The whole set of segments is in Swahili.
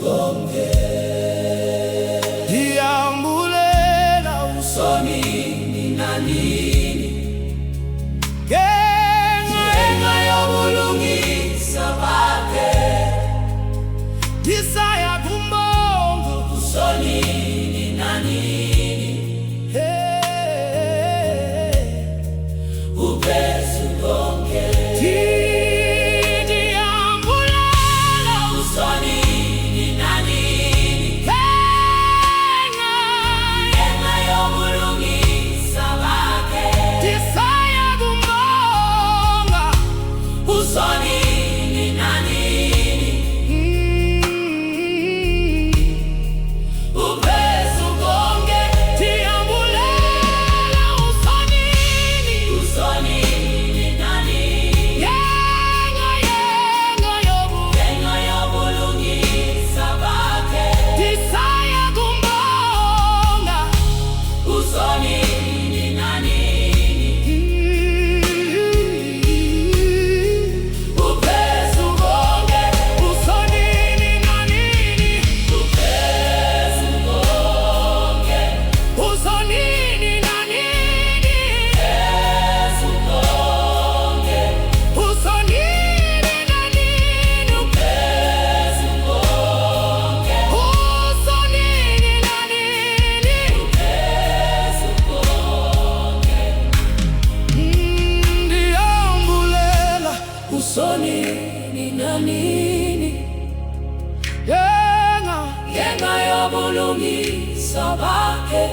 konke iyambulela usoni nina nini ngenxa yobulungisa bakhe ndisaya kumbonga usoni nina nini uphezu konke iyambulela usoni nina nini ngenxa yobulungisa bakhe ndisaya kumbonga usoni nina nini uphezu konke iyambulela usoni nina nini ngenxa yobulungisa bakhe ndisaya kumbonga usoni nina nini uphezu konke usoni nina nini uphezu konke usoni nina nini uphezu konke usoni nina nini uphezu konke usoni nina nini uphezu konke ndiyambulela usoni nina nini ngenxa yobulungisa bakhe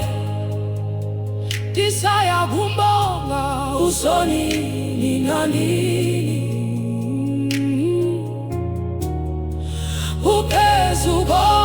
ndisaya kumbonga usoni nina nini uphezu konke